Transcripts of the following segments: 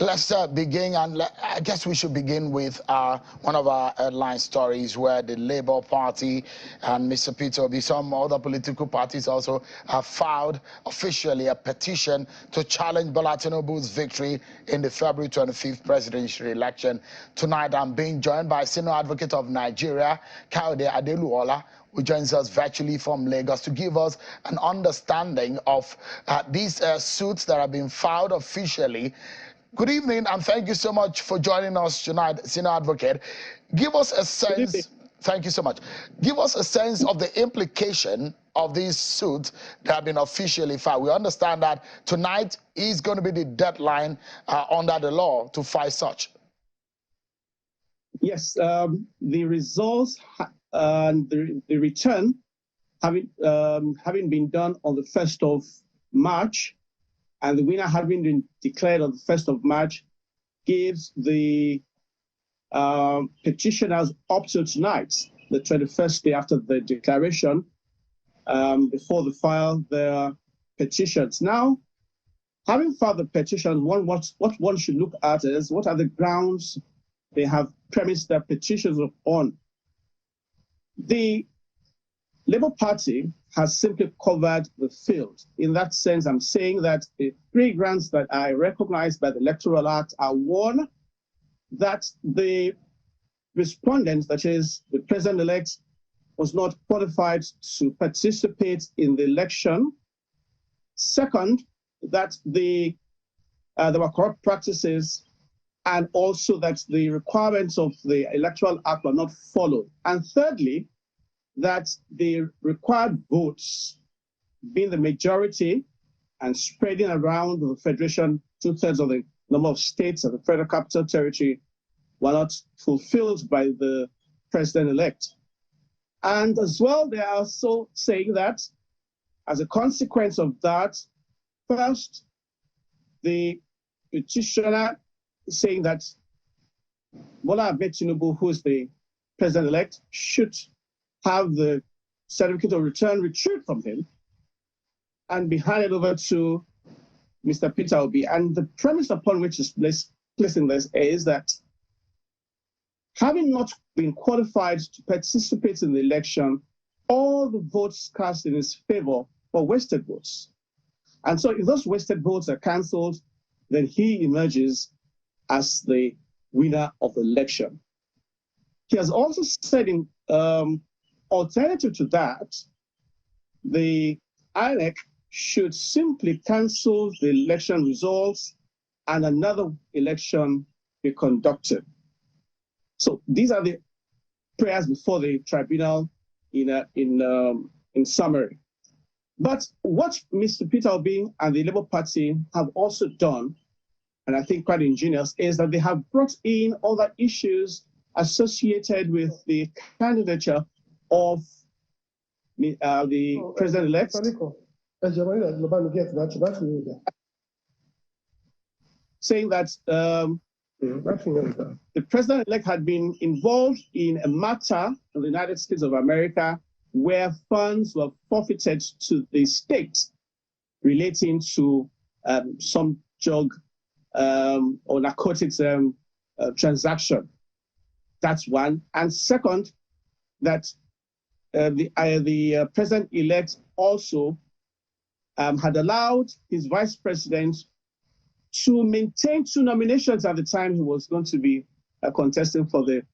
Let's begin, and I guess we should begin with one of our headline stories where the Labour Party and Mr. Peter Obi, some other political parties also have filed officially a petition to challenge Bola Tinubu's victory in the February 25th presidential election. Tonight, I'm being joined by Senior Advocate of Nigeria, Adeluola, who joins us virtually from Lagos to give us an understanding of these suits that have been filed officially. Good evening, and thank you so much for joining us tonight, Senior Advocate. Give us a sense, thank you so much. Give us a sense of the implication of these suits that have been officially filed. We understand that tonight is going to be the deadline under the law to file such. Yes, the results and the return having been done on the 1st of March, and the winner having been declared on the 1st of March, gives the petitioners up to tonight, the 21st day after the declaration, before they file their petitions. Now, having filed the petition, what one should look at is what are the grounds they have premised their petitions upon. The Labour Party has simply covered the field. In that sense, I'm saying that the three grounds that are recognized by the Electoral Act are: one, that the respondent, that is the president-elect, was not qualified to participate in the election; second, that there were corrupt practices, and also that the requirements of the Electoral Act were not followed; and thirdly, that the required votes, being the majority and spreading around the Federation, 2/3 of the number of states and the Federal Capital Territory, were not fulfilled by the president-elect. And as well, they are also saying that as a consequence of that, first, the petitioner is saying that Bola Tinubu, who is the president-elect, should have the certificate of return retrieved from him and be handed over to Mr. Peter Obi. And the premise upon which is placing this is that having not been qualified to participate in the election, all the votes cast in his favor were wasted votes. And so if those wasted votes are cancelled, then he emerges as the winner of the election. He has also said in alternative to that, the INEC should simply cancel the election results and another election be conducted. So these are the prayers before the tribunal in summary. But what Mr. Peter Obi and the Labour Party have also done, and I think quite ingenious, is that they have brought in other issues associated with the candidature of the president-elect, saying that the president-elect had been involved in a matter in the United States of America where funds were forfeited to the state relating to some drug or narcotics transaction. That's one. And second, that the president-elect also had allowed his vice president to maintain two nominations at the time he was going to be contesting for the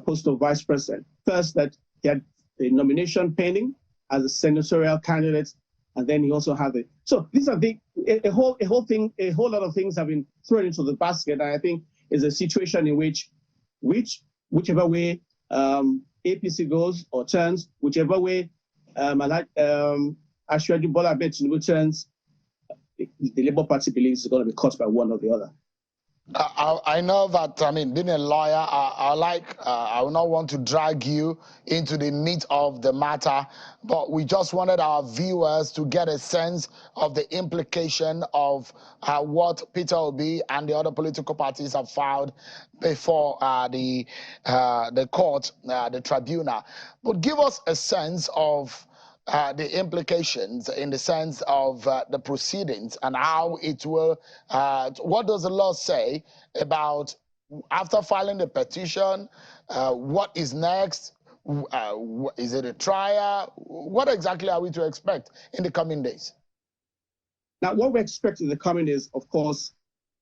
post of vice president. First, that he had the nomination pending as a senatorial candidate, and then he also had it. So these are a whole lot of things have been thrown into the basket, and I think is a situation in which whichever way APC goes or turns, whichever way Ashwadi Bola Tinubu turns, the Labour Party believes is going to be caught by one or the other. I know that, I mean, being a lawyer, I would not want to drag you into the meat of the matter, but we just wanted our viewers to get a sense of the implication of what Peter Obi and the other political parties have filed before the court, the tribunal. But give us a sense of the implications in the sense of the proceedings and how it will, what does the law say about after filing the petition, what is next? Is it a trial? What exactly are we to expect in the coming days? Now, what we expect in the coming days, of course,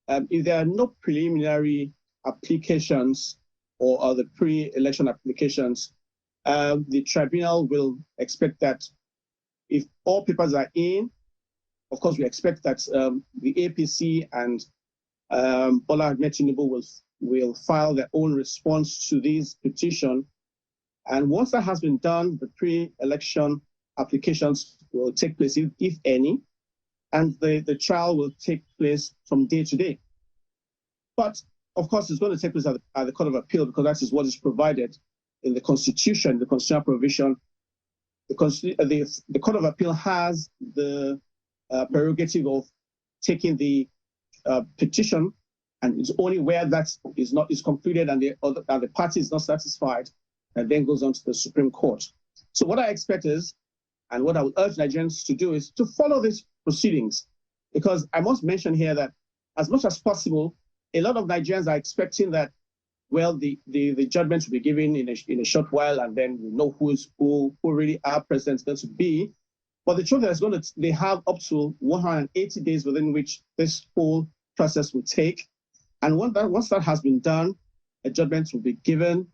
if there are no preliminary applications or other pre-election applications, the tribunal will expect that if all papers are in, of course, we expect that the APC and Bola Ahmed Tinubu will file their own response to this petition. And once that has been done, the pre-election applications will take place, if any, and the trial will take place from day to day. But of course, it's going to take place at the Court of Appeal, because that is what is provided in the Constitution, the constitutional provision. The Court of Appeal has the prerogative of taking the petition, and it's only where that is concluded and the party is not satisfied, and then goes on to the Supreme Court. So what I expect is, and what I would urge Nigerians to do, is to follow these proceedings, because I must mention here that as much as possible, a lot of Nigerians are expecting that, well, the judgment will be given in a short while, and then we know who really our president is going to be. But the truth is, they have up to 180 days within which this whole process will take. And once that has been done, a judgment will be given.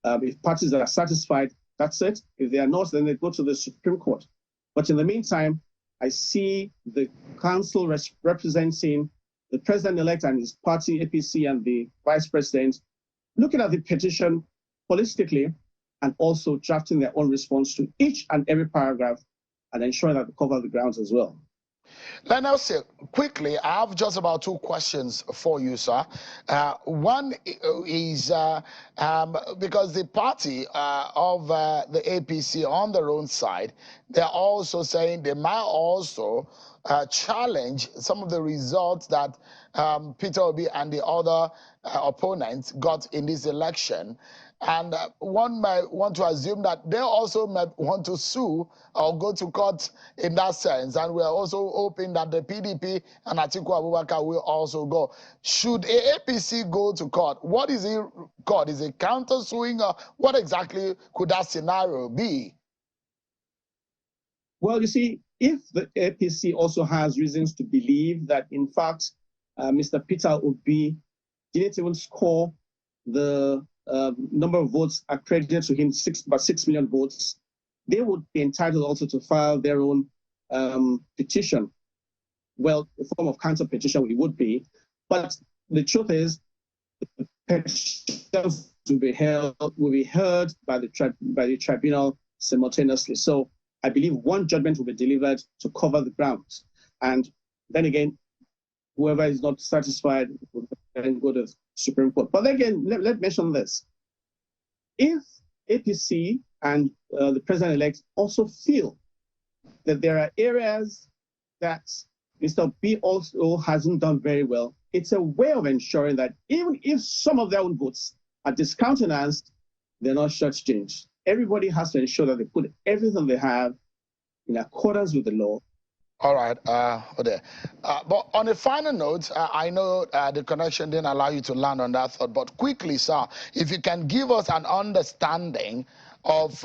If parties are satisfied, that's it. If they are not, then they go to the Supreme Court. But in the meantime, I see the council representing the president-elect and his party, APC, and the vice president, looking at the petition holistically and also drafting their own response to each and every paragraph and ensuring that they cover the grounds as well. Let us say quickly, I have just about 2 questions for you, sir. One is because the party of the APC on their own side, they're also saying they might also challenge some of the results that Peter Obi and the other opponents got in this election. And one might want to assume that they also might want to sue or go to court in that sense. And we're also hoping that the PDP and Atiku Abubakar will also go. Should APC go to court, what is it called? Is it counter-suing, or what exactly could that scenario be? Well, you see, if the APC also has reasons to believe that, in fact, Mr. Peter Obi didn't even score the number of votes accredited to him, about 6 million votes, they would be entitled also to file their own petition. Well, a form of counter petition it would be. But the truth is, the petitions will be heard by the tribunal simultaneously. So I believe one judgment will be delivered to cover the grounds. And then again, whoever is not satisfied will then go to the Supreme Court. But again, let's mention this. If APC and the president-elect also feel that there are areas that Mr. B also hasn't done very well, it's a way of ensuring that even if some of their own votes are discountenanced, they're not shortchanged. Everybody has to ensure that they put everything they have in accordance with the law. All right, but on a final note, I know the connection didn't allow you to land on that thought, but quickly, sir, if you can give us an understanding of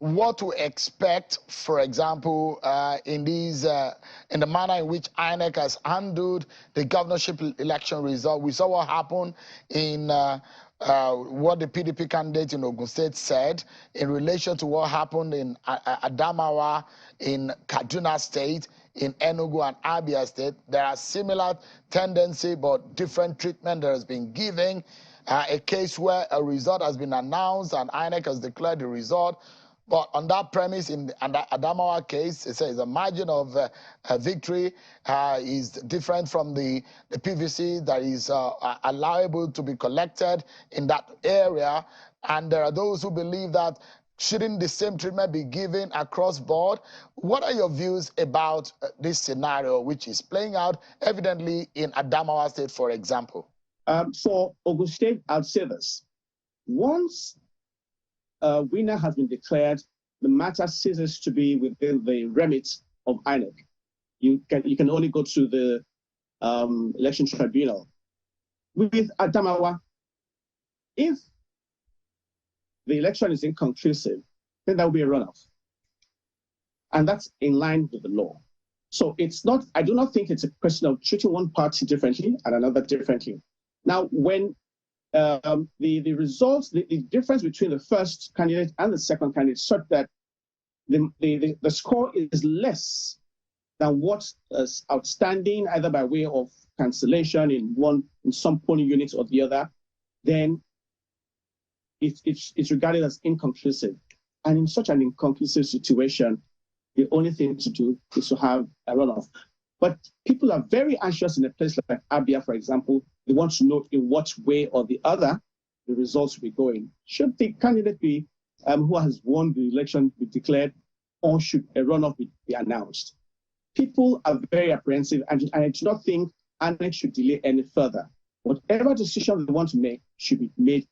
what to expect, for example, in the manner in which INEC has handled the governorship election result. We saw what happened in what the PDP candidate in Ogun State said in relation to what happened in Adamawa, in Kaduna State, in Enugu and Abia State. There are similar tendency but different treatment that has been given. A case where a result has been announced and INEC has declared the result. But on that premise, in the Adamawa case, it says the margin of victory is different from the PVC that is allowable to be collected in that area. And there are those who believe that shouldn't the same treatment be given across board? What are your views about this scenario, which is playing out evidently in Adamawa State, for example? For Ogun State, I'd say this. Once a winner has been declared, the matter ceases to be within the remit of INEC. You can only go to the election tribunal. With Adamawa, if the election is inconclusive, then there will be a runoff. And that's in line with the law. So it's not, I do not think it's a question of treating one party differently and another differently. Now, when the results, the difference between the first candidate and the second candidate such that the score is less than what is outstanding, either by way of cancellation in some polling units or the other, then it's regarded as inconclusive. And in such an inconclusive situation, the only thing to do is to have a runoff. But people are very anxious in a place like Abia, for example. They want to know in what way or the other the results will be going. Should the candidate be who has won the election be declared, or should a runoff be announced? People are very apprehensive, and I do not think INEC should delay any further. Whatever decision they want to make should be made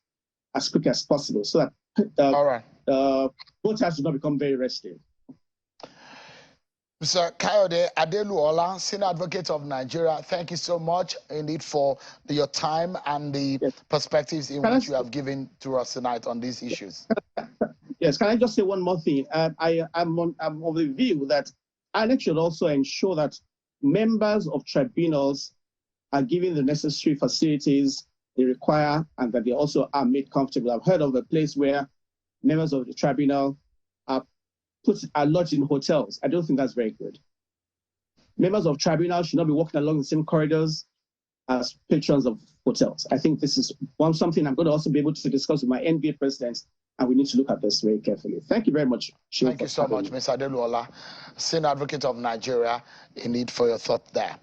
as quickly as possible, so that voters do not become very restive. Mr. Kayode Adeluola, Senior Advocate of Nigeria, thank you so much indeed for your time and the perspectives in which you have given to us tonight on these issues. Yes, can I just say one more thing? I'm of the view that INEC should also ensure that members of tribunals are given the necessary facilities they require and that they also are made comfortable. I've heard of a place where members of the tribunal are lodged in hotels. I don't think that's very good. Members of tribunal should not be walking along the same corridors as patrons of hotels. I think this is something I'm going to also be able to discuss with my NBA presidents, and we need to look at this very carefully. Thank you very much. Thank you so much, Mr. Adeluola, Senior Advocate of Nigeria, indeed, for your thought there.